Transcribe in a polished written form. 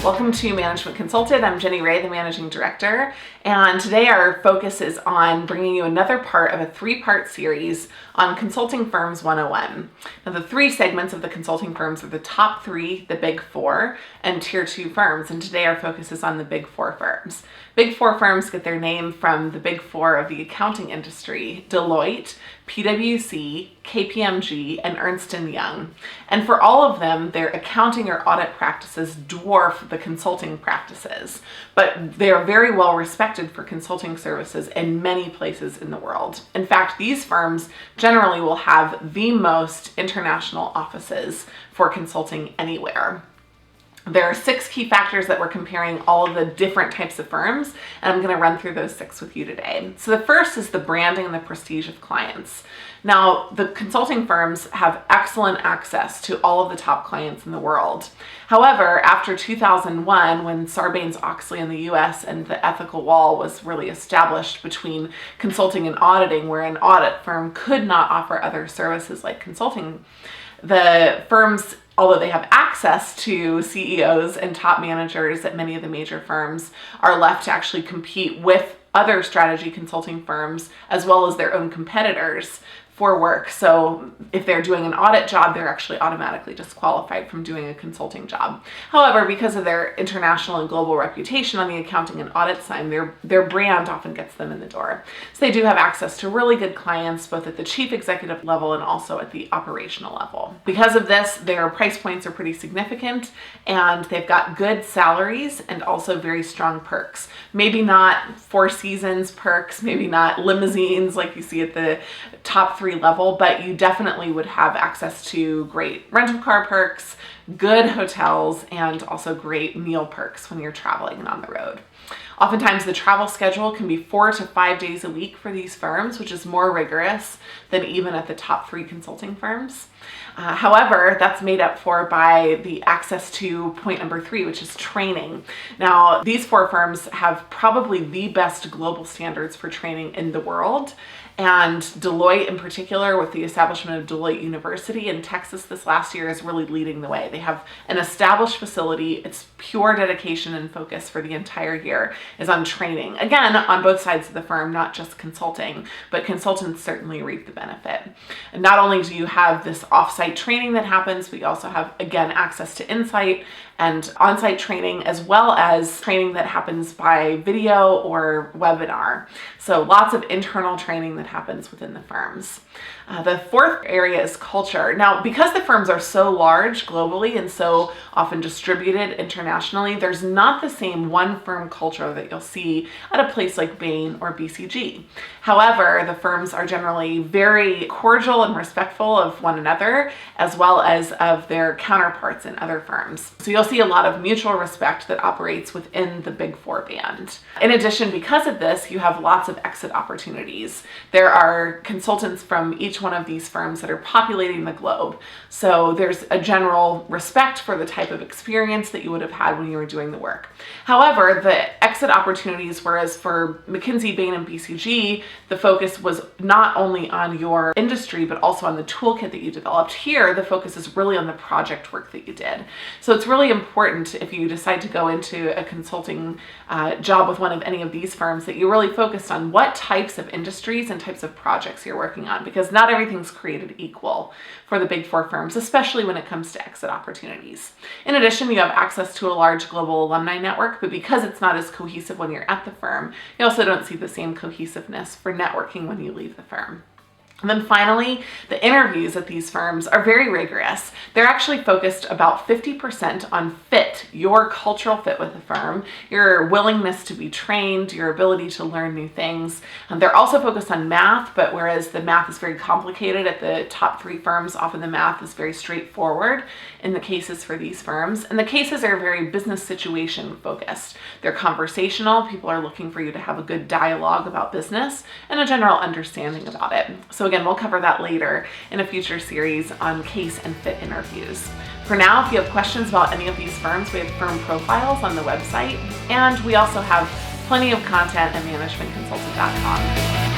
Welcome to Management Consulted. I'm Jenny Ray, the Managing Director, and today our focus is on bringing you another part of a three-part series on Consulting Firms 101. Now, the three segments of the consulting firms are the top three, the Big Four, and Tier 2 firms, and today our focus is on the Big Four firms. Big Four firms get their name from the Big Four of the accounting industry: Deloitte, PwC, KPMG, and Ernst Young. And for all of them, their accounting or audit practices dwarf the consulting practices, but they are very well respected for consulting services in many places in the world. In fact, these firms generally will have the most international offices for consulting anywhere. There are 6 key factors that we're comparing all of the different types of firms, and I'm going to run through those 6 with you today. So the first is the branding and the prestige of clients. Now, the consulting firms have excellent access to all of the top clients in the world. However, after 2001, when Sarbanes-Oxley in the US and the ethical wall was really established between consulting and auditing, where an audit firm could not offer other services like consulting, the firms, although they have access to CEOs and top managers at many of the major firms, are left to actually compete with other strategy consulting firms as well as their own competitors for work. So if they're doing an audit job, they're actually automatically disqualified from doing a consulting job. However, because of their international and global reputation on the accounting and audit side, their brand often gets them in the door. So they do have access to really good clients, both at the chief executive level and also at the operational level. Because of this, their price points are pretty significant, and they've got good salaries and also very strong perks. Maybe not Four Seasons perks, maybe not limousines like you see at the top 3 level, but you definitely would have access to great rental car perks, good hotels, and also great meal perks when you're traveling and on the road. Oftentimes the travel schedule can be 4 to 5 days a week for these firms, which is more rigorous than even at the top 3 consulting firms. However, that's made up for by the access to point number 3, which is training. Now, these 4 firms have probably the best global standards for training in the world. And Deloitte in particular, with the establishment of Deloitte University in Texas this last year, is really leading the way. They have an established facility. Its pure dedication and focus for the entire year is on training. Again, on both sides of the firm, not just consulting, but consultants certainly reap the benefit. And not only do you have this off-site training that happens, but you also have, again, access to insight and on-site training, as well as training that happens by video or webinar. So lots of internal training that happens within the firms. The fourth area is culture. Now, because the firms are so large globally and so often distributed internationally, there's not the same one firm culture that you'll see at a place like Bain or BCG. However, the firms are generally very cordial and respectful of one another, as well as of their counterparts in other firms. So you'll see a lot of mutual respect that operates within the Big Four band. In addition, because of this, you have lots of exit opportunities. There are consultants from each one of these firms that are populating the globe. So there's a general respect for the type of experience that you would have had when you were doing the work. However, the exit opportunities, whereas for McKinsey, Bain, and BCG, the focus was not only on your industry, but also on the toolkit that you developed. Here, the focus is really on the project work that you did. So it's really important, if you decide to go into a consulting job with one of any of these firms, that you really focused on what types of industries and types of projects you're working on, because not everything's created equal for the Big Four firms, especially when it comes to exit opportunities. In addition, you have access to a large global alumni network, but because it's not as cohesive when you're at the firm, you also don't see the same cohesiveness for networking when you leave the firm. And then finally, the interviews at these firms are very rigorous. They're actually focused about 50% on fit, your cultural fit with the firm, your willingness to be trained, your ability to learn new things. They're also focused on math, but whereas the math is very complicated at the top 3 firms, often the math is very straightforward in the cases for these firms. And the cases are very business situation focused. They're conversational. People are looking for you to have a good dialogue about business and a general understanding about it. So again, we'll cover that later in a future series on case and fit interviews. For now, if you have questions about any of these firms, we have firm profiles on the website, and we also have plenty of content at managementconsultant.com.